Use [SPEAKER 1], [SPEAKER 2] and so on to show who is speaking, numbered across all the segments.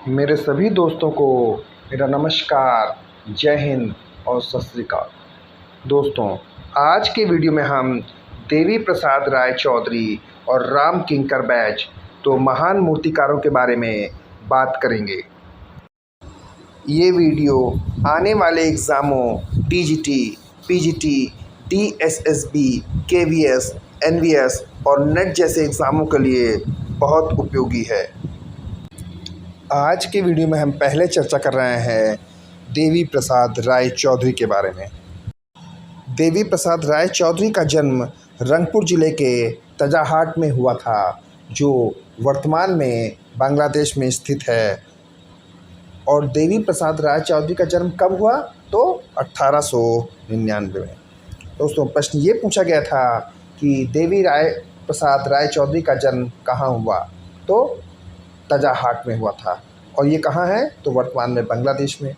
[SPEAKER 1] मेरे सभी दोस्तों को मेरा नमस्कार, जय हिंद और सत श्री अकाल। दोस्तों, आज के वीडियो में हम देवी प्रसाद राय चौधरी और राम किंकर बैज तो महान मूर्तिकारों के बारे में बात करेंगे। ये वीडियो आने वाले एग्ज़ामों TGT, PGT, DSSB, KVS, NVS और नेट जैसे एग्ज़ामों के लिए बहुत उपयोगी है। आज के वीडियो में हम पहले चर्चा कर रहे हैं देवी प्रसाद राय चौधरी के बारे में। देवी प्रसाद राय चौधरी का जन्म रंगपुर ज़िले के तजाहाट में हुआ था, जो वर्तमान में बांग्लादेश में स्थित है। और देवी प्रसाद राय चौधरी का जन्म कब हुआ? तो 1899 में। दोस्तों, प्रश्न ये पूछा गया था कि देवी प्रसाद राय चौधरी का जन्म कहाँ हुआ? तो तजाहाट में हुआ था। और ये कहाँ है? तो वर्तमान में बांग्लादेश में।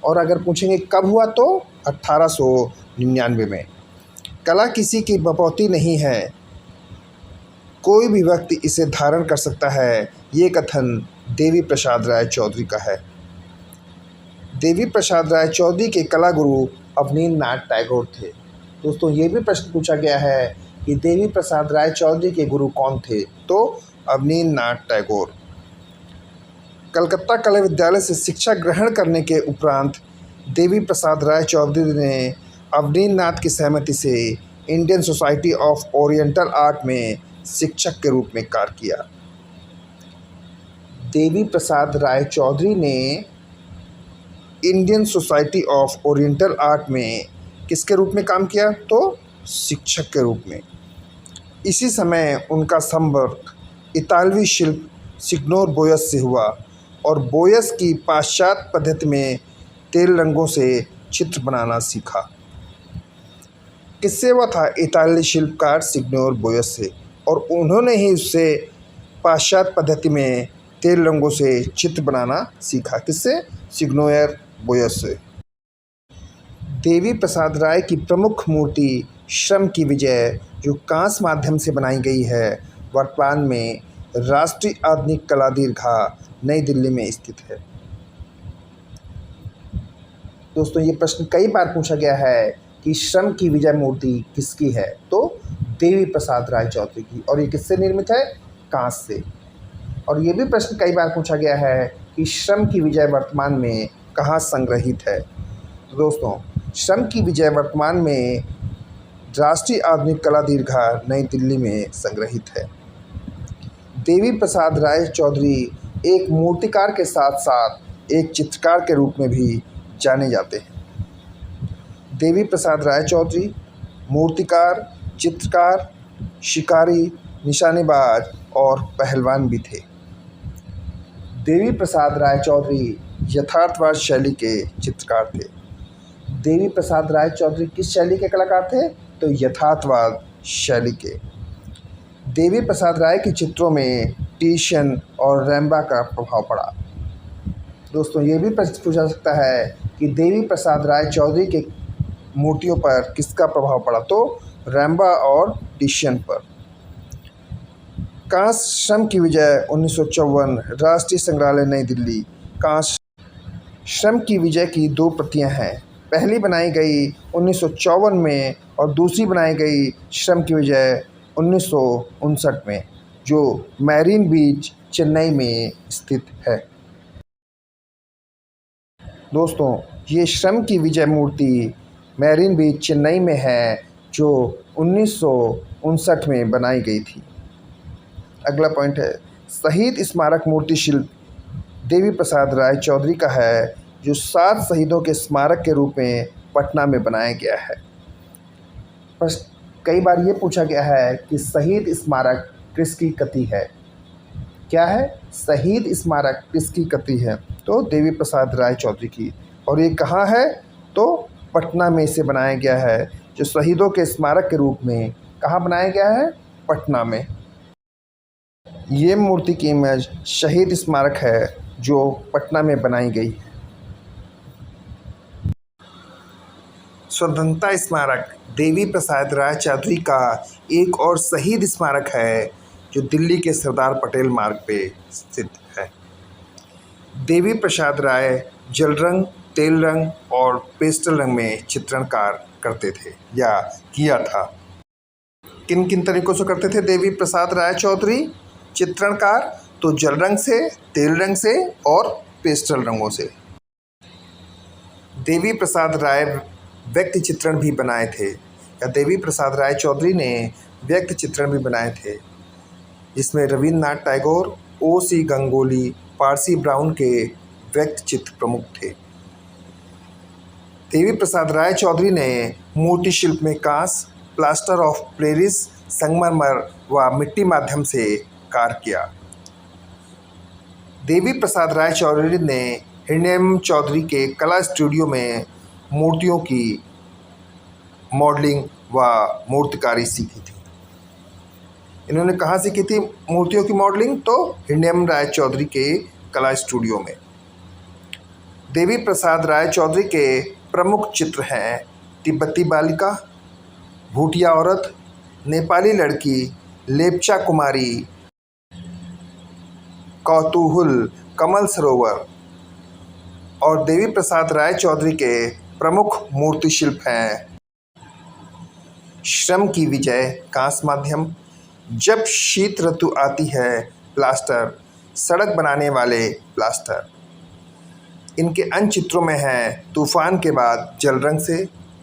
[SPEAKER 1] और अगर पूछेंगे कब हुआ, तो 1899 में। कला किसी की बपौती नहीं है, कोई भी व्यक्ति इसे धारण कर सकता है, ये कथन देवी प्रसाद राय चौधरी का है। देवी प्रसाद राय चौधरी के कला गुरु अवनींद्रनाथ टैगोर थे। दोस्तों, ये भी प्रश्न पूछा गया है कि देवी प्रसाद राय चौधरी के गुरु कौन थे? तो अवनींद्रनाथ टैगोर। कलकत्ता कला विद्यालय से शिक्षा ग्रहण करने के उपरांत देवी प्रसाद राय चौधरी ने अवनींद्रनाथ की सहमति से Indian society of oriental art में शिक्षक के रूप में कार्य किया। देवी प्रसाद राय चौधरी ने Indian society of oriental art में किसके रूप में काम किया? तो शिक्षक के रूप में। इसी समय उनका संपर्क इतालवी शिल्प सिग्नोर बोयस से हुआ और बोयस की पाश्चात्य पद्धति में तेल रंगों से चित्र बनाना सीखा। किससे हुआ था? इतालवी शिल्पकार सिग्नोर बोयस से। और उन्होंने ही उससे पाश्चात्य पद्धति में तेल रंगों से चित्र बनाना सीखा। किससे? सिग्नोर बोयस से। देवी प्रसाद राय की प्रमुख मूर्ति श्रम की विजय, जो कांस माध्यम से बनाई गई है, वर्तमान में राष्ट्रीय आधुनिक कला दीर्घा नई दिल्ली में स्थित है। दोस्तों, ये प्रश्न कई बार पूछा गया है कि श्रम की विजय मूर्ति किसकी है? तो देवी प्रसाद राय चौधरी की। और ये किससे निर्मित है? कांस से। और ये भी प्रश्न कई बार पूछा गया है कि श्रम की विजय वर्तमान में कहाँ संग्रहित है? तो दोस्तों, श्रम की विजय वर्तमान में राष्ट्रीय आधुनिक कला दीर्घा नई दिल्ली में संग्रहित है। देवी प्रसाद राय चौधरी एक मूर्तिकार के साथ साथ एक चित्रकार के रूप में भी जाने जाते हैं। देवी प्रसाद राय चौधरी मूर्तिकार, चित्रकार, शिकारी, निशानेबाज और पहलवान भी थे। देवी प्रसाद राय चौधरी यथार्थवाद शैली के चित्रकार थे। देवी प्रसाद राय चौधरी किस शैली के कलाकार थे? तो यथार्थवाद शैली के। देवी प्रसाद राय के चित्रों में टिशन और रैम्बा का प्रभाव पड़ा। दोस्तों, ये भी प्रश्न पूछा सकता है कि देवी प्रसाद राय चौधरी के मूर्तियों पर किसका प्रभाव पड़ा? तो रैम्बा और टिशन पर। कांस श्रम की विजय 1954, राष्ट्रीय संग्रहालय नई दिल्ली। कांस श्रम की विजय की 2 प्रतियां हैं। पहली बनाई गई 1954 में और दूसरी बनाई गई श्रम की विजय 1959 में, जो मैरीन बीच, चेन्नई में स्थित है। दोस्तों, ये श्रम की विजय मूर्ति मैरीन बीच, चेन्नई में है, जो 1959 में बनाई गई थी। अगला पॉइंट है, शहीद स्मारक मूर्ति शिल्प देवी प्रसाद राय चौधरी का है, जो 7 शहीदों के स्मारक के रूप में पटना में बनाया गया है। कई बार ये पूछा गया है कि शहीद स्मारक किसकी कृति है? क्या है? शहीद स्मारक किसकी कृति है? तो देवी प्रसाद राय चौधरी की। और ये कहाँ है? तो पटना में इसे बनाया गया है, जो शहीदों के स्मारक के रूप में कहाँ बनाया गया है? पटना में। ये मूर्ति की इमेज शहीद स्मारक है, जो पटना में बनाई गई है। स्वतंत्रता स्मारक देवी प्रसाद राय चौधरी का एक और शहीद स्मारक है, जो दिल्ली के सरदार पटेल मार्ग पे स्थित है। देवी प्रसाद राय जल रंग, तेल रंग और पेस्टल रंग में चित्रण करते थे या किया था। किन किन तरीकों से करते थे देवी प्रसाद राय चौधरी चित्रणकार? तो जल रंग से, तेल रंग से और पेस्टल रंगों से। देवी प्रसाद राय व्यक्ति चित्रण भी बनाए थे, या देवी प्रसाद राय चौधरी ने व्यक्ति चित्रण भी बनाए थे, जिसमें रविन्द्रनाथ टैगोर, O.C. गंगोली, पारसी ब्राउन के व्यक्ति चित्र प्रमुख थे। देवी प्रसाद राय चौधरी ने मूर्ति शिल्प में कांस, प्लास्टर ऑफ पेरिस, संगमरमर व मिट्टी माध्यम से कार्य किया। देवी प्रसाद राय चौधरी ने हिरण्यम चौधरी के कला स्टूडियो में मूर्तियों की मॉडलिंग व मूर्तिकारी सीखी थी। इन्होंने कहाँ सीखी थी मूर्तियों की मॉडलिंग? तो हिरण्यम राय चौधरी के कला स्टूडियो में। देवी प्रसाद राय चौधरी के प्रमुख चित्र हैं तिब्बती बालिका, भूटिया औरत, नेपाली लड़की, लेप्चा कुमारी, कौतूहल, कमल सरोवर। और देवी प्रसाद राय चौधरी के प्रमुख मूर्ति शिल्प हैं श्रम की विजय कांस माध्यम, जब शीत ऋतु आती है प्लास्टर, सड़क बनाने वाले प्लास्टर। इनके अन्य चित्रों में है तूफान के बाद जल रंग से,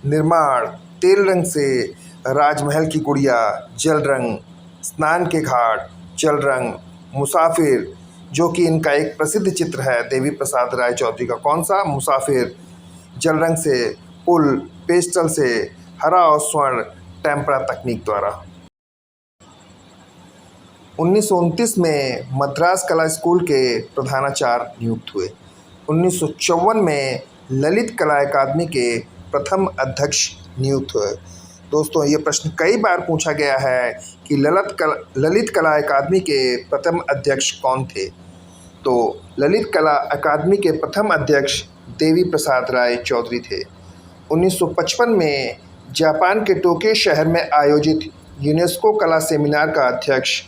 [SPEAKER 1] निर्माण तेल रंग से, राजमहल की गुड़िया जल रंग, स्नान के घाट जल रंग, मुसाफिर, जो कि इनका एक प्रसिद्ध चित्र है देवी प्रसाद राय चौधरी का। कौन सा? मुसाफिर, जल रंग से, पुल, पेस्टल से, हरा और स्वर्ण टेम्परा तकनीक द्वारा। 1929 में मद्रास कला स्कूल के प्रधानाचार्य नियुक्त हुए। 1954 में ललित कला अकादमी के प्रथम अध्यक्ष नियुक्त हुए। दोस्तों, ये प्रश्न कई बार पूछा गया है कि ललित कला अकादमी के प्रथम अध्यक्ष कौन थे? तो ललित कला अकादमी के प्रथम अध्यक्ष देवी प्रसाद राय चौधरी थे। 1955 में जापान के टोक्यो शहर में आयोजित यूनेस्को कला सेमिनार का अध्यक्ष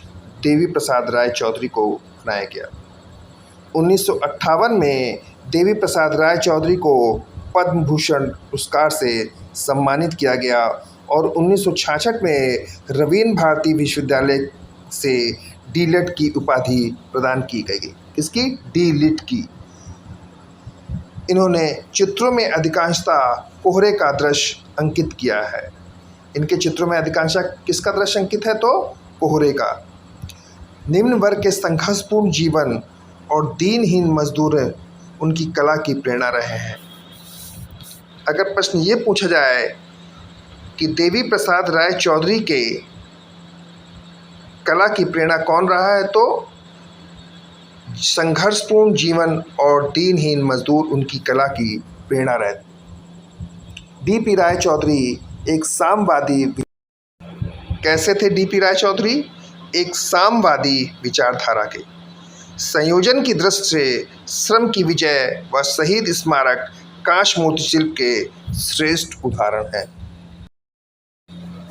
[SPEAKER 1] देवी प्रसाद राय चौधरी को बनाया गया। 1958 में देवी प्रसाद राय चौधरी को पद्म भूषण पुरस्कार से सम्मानित किया गया और 1966 में रवीन्द्र भारती विश्वविद्यालय से डी.लिट की उपाधि प्रदान की गई। किसकी? डी.लिट की। इन्होंने चित्रों में अधिकांशतः कोहरे का दृश्य अंकित किया है। इनके चित्रों में अधिकांशतः किसका दृश्य अंकित है? तो कोहरे का। निम्न वर्ग के संघर्षपूर्ण जीवन और दीनहीन मजदूर उनकी कला की प्रेरणा रहे हैं। अगर प्रश्न ये पूछा जाए कि देवी प्रसाद राय चौधरी के कला की प्रेरणा कौन रहा है, तो संघर्षपूर्ण जीवन और दीनहीन मजदूर उनकी कला की प्रेरणा रहे। डी.पी. राय चौधरी एक साम्यवादी। कैसे थे डी.पी. राय चौधरी? एक साम्यवादी विचारधारा के। संयोजन की दृष्टि से श्रम की विजय व शहीद स्मारक कांच मूर्ति शिल्प के श्रेष्ठ उदाहरण हैं।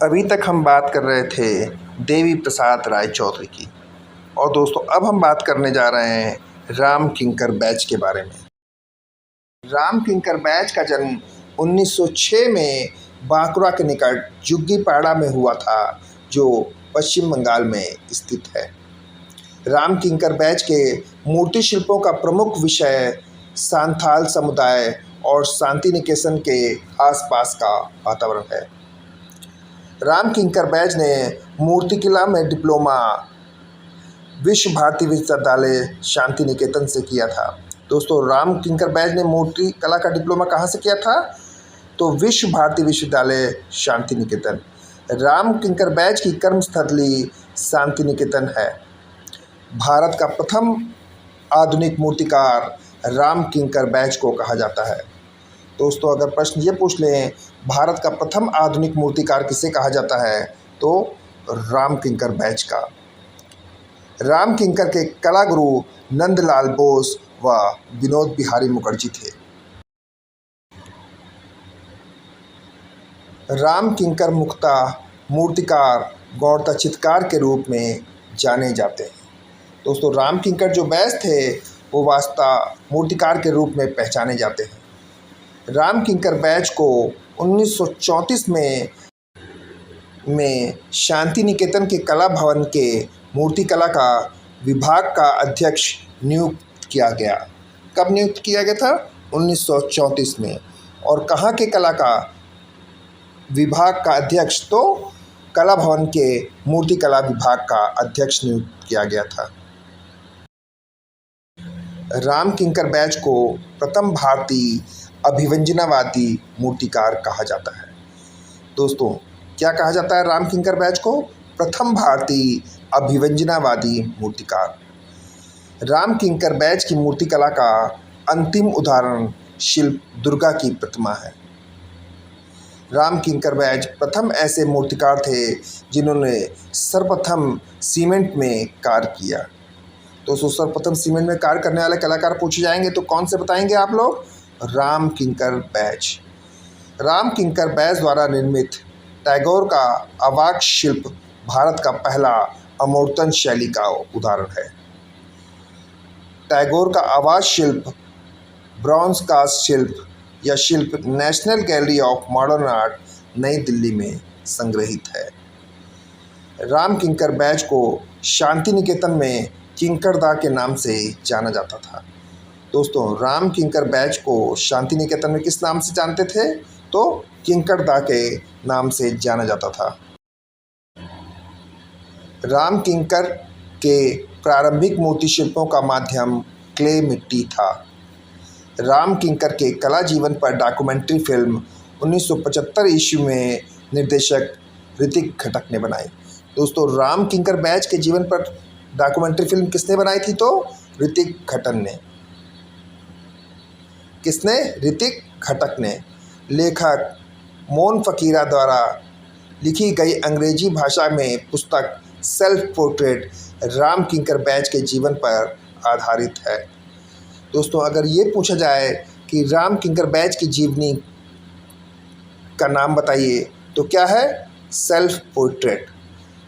[SPEAKER 1] अभी तक हम बात कर रहे थे देवी प्रसाद राय चौधरी की, और दोस्तों अब हम बात करने जा रहे हैं राम किंकर बैच के बारे में। राम किंकर बैच का जन्म 1906 में बांकुरा के निकट जुग्गीपाड़ा में हुआ था, जो पश्चिम बंगाल में स्थित है। राम किंकर बैच के मूर्ति शिल्पों का प्रमुख विषय सांथाल समुदाय और शांति निकेतन के आसपास का वातावरण है। राम किंकर बैच ने मूर्तिकला में डिप्लोमा विश्व भारती विश्वविद्यालय शांति निकेतन से किया था। दोस्तों, राम किंकर बैच ने मूर्ति कला का डिप्लोमा कहाँ से किया था? तो विश्व भारती विश्वविद्यालय शांति निकेतन। राम किंकर बैच की कर्मस्थली शांति निकेतन है। भारत का प्रथम आधुनिक मूर्तिकार राम किंकर बैच को कहा जाता है। दोस्तों, अगर प्रश्न ये पूछ लें भारत का प्रथम आधुनिक मूर्तिकार किसे कहा जाता है, तो राम किंकर बैच का। राम किंकर के कला गुरु नंदलाल बोस व विनोद बिहारी मुखर्जी थे। राम किंकर मुख्यतः मूर्तिकार, गौरता चित्रकार के रूप में जाने जाते हैं। दोस्तों, राम किंकर जो बैच थे वो वास्तव मूर्तिकार के रूप में पहचाने जाते हैं। राम किंकर बैज को 1934 में शांति निकेतन के कला भवन के मूर्तिकला का विभाग का अध्यक्ष नियुक्त किया गया। कब नियुक्त किया गया था? 1934 में। और कहाँ के कला का विभाग का अध्यक्ष? तो कला भवन के मूर्तिकला विभाग का अध्यक्ष नियुक्त किया गया था। राम किंकर बैज को प्रथम भारतीय अभिव्यंजनावादी मूर्तिकार कहा जाता है। दोस्तों, क्या कहा जाता है राम किंकर बैज को? प्रथम भारतीय अभिव्यंजनावादी मूर्तिकार। राम किंकर बैज की मूर्तिकला का अंतिम उदाहरण शिल्प दुर्गा की प्रतिमा है। राम किंकर बैज प्रथम ऐसे मूर्तिकार थे जिन्होंने सर्वप्रथम सीमेंट में कार्य किया। तो सर्वप्रथम सीमेंट में कार्य करने वाले कलाकार पूछे जाएंगे तो कौन से बताएंगे आप लोग? राम किंकर बैज। राम किंकर बैज द्वारा निर्मित टैगोर का अवाक शिल्प भारत का पहला अमूर्तन शैली का उदाहरण है। टैगोर का अवाक शिल्प ब्रॉन्ज कास्ट शिल्प यह शिल्प national gallery of modern art नई दिल्ली में संग्रहित है। राम किंकर बैज को शांति निकेतन में किंकरदा के नाम से जाना जाता था। दोस्तों, राम किंकर बैज को शांति निकेतन में किस नाम से जानते थे? तो किंकरदा के नाम से जाना जाता था। राम किंकर के प्रारंभिक मूर्ति शिल्पों का माध्यम क्ले मिट्टी था। राम किंकर के कला जीवन पर डॉक्यूमेंट्री फिल्म 1975 ईस्वी में निर्देशक ऋतिक घटक ने बनाई। दोस्तों, राम किंकर बैज के जीवन पर डॉक्यूमेंट्री फिल्म किसने बनाई थी? तो ऋतिक घटक ने। किसने? ऋतिक घटक ने। लेखक मोन फकीरा द्वारा लिखी गई अंग्रेजी भाषा में पुस्तक सेल्फ पोर्ट्रेट राम किंकर बैज के जीवन पर आधारित है। दोस्तों, अगर ये पूछा जाए कि राम किंकर बैज की जीवनी का नाम बताइए तो क्या है? Self portrait.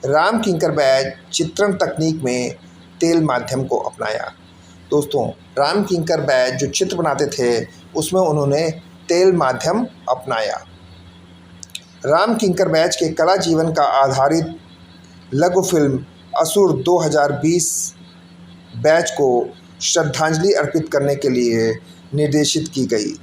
[SPEAKER 1] राम किंकर बैज चित्रण तकनीक में तेल माध्यम को अपनाया। दोस्तों, राम किंकर बैज जो चित्र बनाते थे उसमें उन्होंने तेल माध्यम अपनाया। राम किंकर बैज के कला जीवन का आधारित लघु फिल्म असुर 2020 बैज को श्रद्धांजलि अर्पित करने के लिए निर्देशित की गई।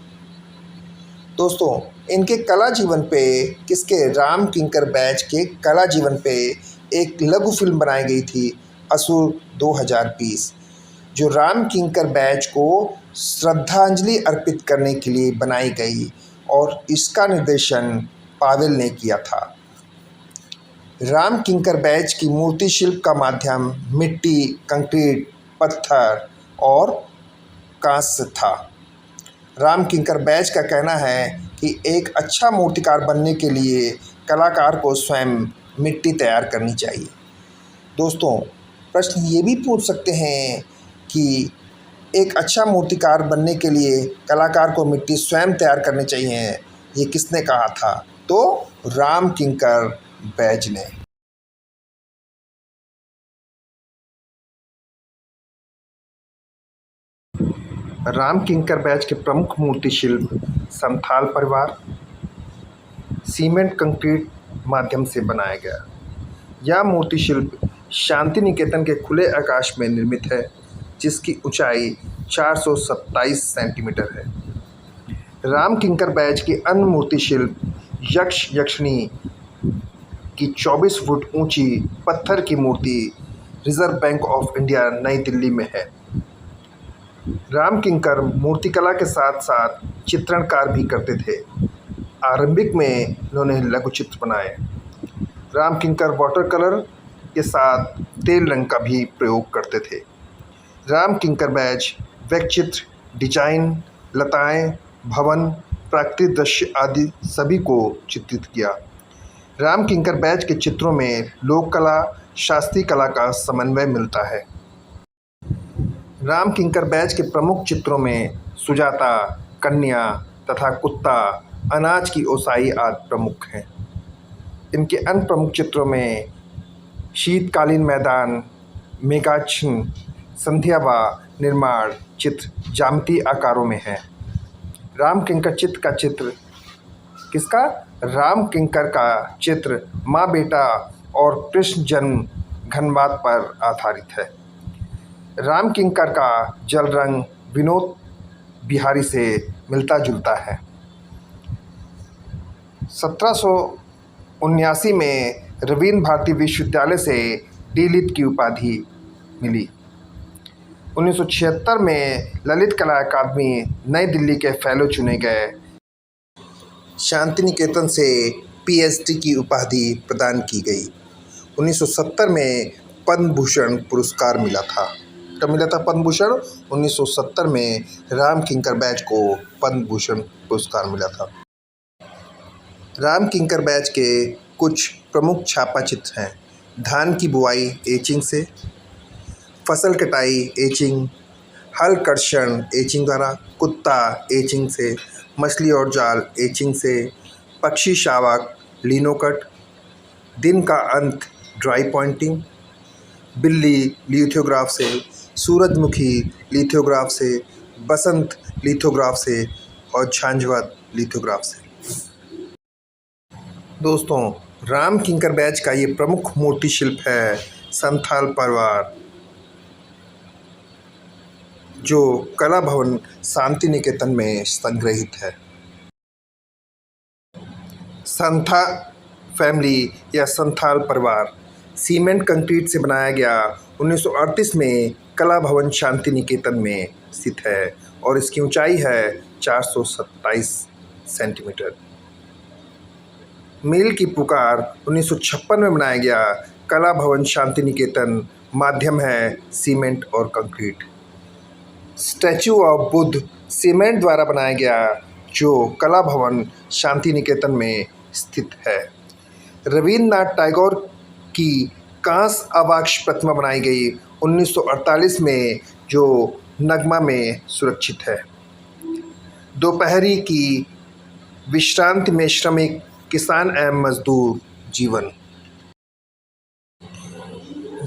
[SPEAKER 1] दोस्तों, इनके कला जीवन पे राम किंकर बैज के कला जीवन पे एक लघु फिल्म बनाई गई थी असुर 2020, जो राम किंकर बैज को श्रद्धांजलि अर्पित करने के लिए बनाई गई और इसका निर्देशन पावेल ने किया था। राम किंकर बैज की मूर्ति शिल्प का माध्यम मिट्टी, कंक्रीट, पत्थर और कांस्य था। राम किंकर बैज का कहना है कि एक अच्छा मूर्तिकार बनने के लिए कलाकार को स्वयं मिट्टी तैयार करनी चाहिए। दोस्तों, प्रश्न ये भी पूछ सकते हैं कि एक अच्छा मूर्तिकार बनने के लिए कलाकार को मिट्टी स्वयं तैयार करनी चाहिए, ये किसने कहा था? तो राम किंकर बैज ने। राम किंकर बैज के प्रमुख मूर्ति शिल्प संथाल परिवार सीमेंट कंक्रीट माध्यम से बनाया गया। यह मूर्ति शिल्प शांति निकेतन के खुले आकाश में निर्मित है, जिसकी ऊंचाई 427 सेंटीमीटर है। राम किंकर बैज की अन्य मूर्ति शिल्प यक्ष यक्षिणी की 24 फुट ऊंची पत्थर की मूर्ति रिजर्व बैंक ऑफ इंडिया नई दिल्ली में है। राम किंकर मूर्तिकला के साथ साथ चित्रणकार भी करते थे। आरंभिक में इन्होंने लघु चित्र बनाए। राम किंकर वाटर कलर के साथ तेल रंग का भी प्रयोग करते थे। राम किंकर बैज व्यक्तिचित्र, डिजाइन, लताएं, भवन, प्राकृतिक दृश्य आदि सभी को चित्रित किया। राम किंकर बैज के चित्रों में लोक कला, शास्त्रीय कला का समन्वय मिलता है। राम किंकर बैज के प्रमुख चित्रों में सुजाता, कन्या तथा कुत्ता, अनाज की ओसाई आदि प्रमुख हैं। इनके अन्य प्रमुख चित्रों में शीतकालीन मैदान, मेघाच्छन्न संध्या व निर्माण चित्र ज्यामितीय आकारों में है। राम किंकर चित्र का चित्र किसका? राम किंकर का चित्र माँ बेटा और कृष्ण जन्म घनबात पर आधारित है। राम किंकर का जल रंग विनोद बिहारी से मिलता जुलता है। 1779 में रवीन्द्र भारती विश्वविद्यालय से डी लिट की उपाधि मिली। 1976 में ललित कला अकादमी नई दिल्ली के फेलो चुने गए। शांति निकेतन से पीएचडी की उपाधि प्रदान की गई। 1970 में पद्म भूषण पुरस्कार मिला था। कब मिला था पद्म भूषण? 1970 में राम किंकर बैच को पद्म भूषण पुरस्कार मिला था। राम किंकर बैच के कुछ प्रमुख छापा चित्र हैं। धान की बुआई एचिंग से, फसल कटाई एचिंग, हल कर्षण एचिंग द्वारा, कुत्ता एचिंग से, मछली और जाल एचिंग से, पक्षी शावक लिनोकट, दिन का अंत ड्राई पॉइंटिंग, बिल्ली लिथोग्राफ से, सूरजमुखी लिथोग्राफ से, बसंत लिथोग्राफ से और झांझवत लिथोग्राफ से। दोस्तों, राम किंकर बैच का ये प्रमुख मूर्ति शिल्प है संथाल परिवार, जो कला भवन शांति निकेतन में संग्रहित है। संथा फैमिली या संथाल परिवार सीमेंट कंक्रीट से बनाया गया 1938 में कला भवन शांति निकेतन में स्थित है और इसकी ऊंचाई है 427 सेंटीमीटर। मील की पुकार 1956 में बनाया गया कला भवन शांति निकेतन माध्यम है सीमेंट और concrete. Statue of Buddha cement द्वारा बनाया गया जो कला भवन शांति निकेतन में स्थित है। रवीन्द्रनाथ टैगोर की कांस्य अवाक्ष प्रतिमा बनाई गई 1948 में जो नगमा में सुरक्षित है। दोपहरी की विश्रांति में श्रमिक किसान एवं मजदूर जीवन।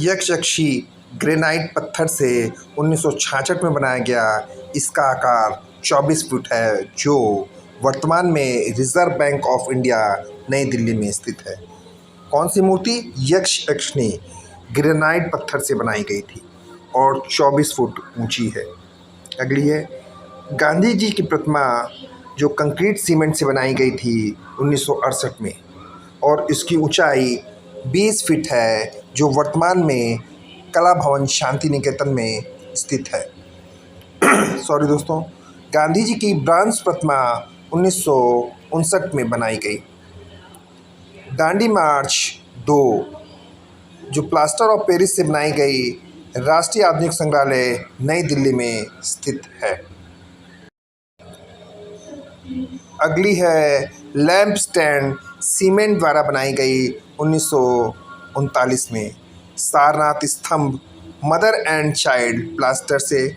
[SPEAKER 1] यक्षी ग्रेनाइट पत्थर से 1966 में बनाया गया, इसका आकार 24 फुट है जो वर्तमान में रिजर्व बैंक ऑफ इंडिया नई दिल्ली में स्थित है। कौन सी मूर्ति? यक्षिणी ग्रेनाइट पत्थर से बनाई गई थी और 24 फुट ऊंची है। अगली है गांधी जी की प्रतिमा जो कंक्रीट सीमेंट से बनाई गई थी 1968 में और इसकी ऊंचाई 20 फीट है जो वर्तमान में कला भवन शांति निकेतन में स्थित है। सॉरी दोस्तों, गांधी जी की ब्रांज प्रतिमा 1959 में बनाई गई। दांडी मार्च 2 जो प्लास्टर ऑफ पेरिस से बनाई गई राष्ट्रीय आधुनिक संग्रहालय नई दिल्ली में स्थित है। अगली है लैंप स्टैंड सीमेंट द्वारा बनाई गई 1939 में। सारनाथ स्तंभ मदर एंड चाइल्ड प्लास्टर से।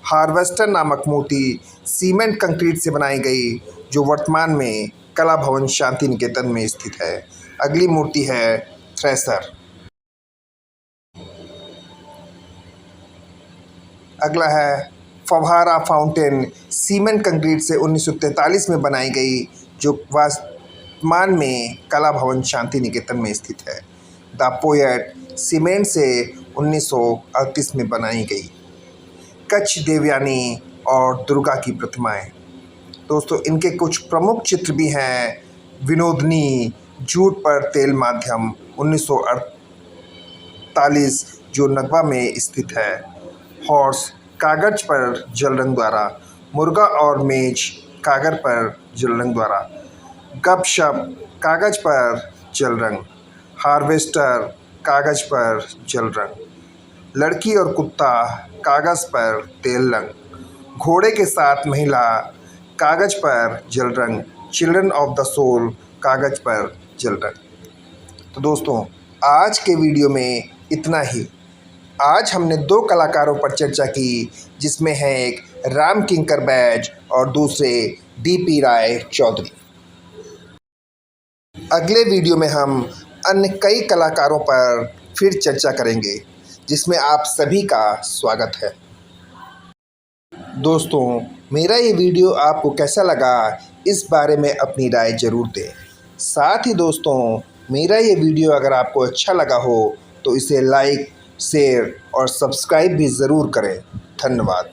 [SPEAKER 1] हार्वेस्टर नामक मूर्ति सीमेंट कंक्रीट से बनाई गई जो वर्तमान में कला भवन शांति निकेतन में स्थित है। अगली मूर्ति है थ्रेसर। अगला है फव्वारा फाउंटेन सीमेंट कंक्रीट से 1943 में बनाई गई जो वर्तमान में कला भवन शांति निकेतन में स्थित है। द पोएट सीमेंट से 1938 में बनाई गई। कच्छ देवयानी और दुर्गा की प्रतिमाएं। दोस्तों, इनके कुछ प्रमुख चित्र भी हैं। विनोदनी जूट पर तेल माध्यम 1948 जो नगवा में स्थित है। हॉर्स कागज पर जल रंग द्वारा। मुर्गा और मेज कागज पर जल रंग द्वारा। गपशप कागज पर जल रंग। हार्वेस्टर कागज पर जल रंग। लड़की और कुत्ता कागज पर तेल रंग। घोड़े के साथ महिला कागज पर जल रंग। चिल्ड्रन ऑफ द सोल कागज पर जल रंग। तो दोस्तों, आज के वीडियो में इतना ही। आज हमने 2 कलाकारों पर चर्चा की जिसमें है एक राम किंकर बैज और दूसरे डीपी राय चौधरी। अगले वीडियो में हम अन्य कई कलाकारों पर फिर चर्चा करेंगे जिसमें आप सभी का स्वागत है। दोस्तों, मेरा ये वीडियो आपको कैसा लगा, इस बारे में अपनी राय ज़रूर दें। साथ ही दोस्तों, मेरा ये वीडियो अगर आपको अच्छा लगा हो तो इसे लाइक, शेयर और सब्सक्राइब भी ज़रूर करें। धन्यवाद।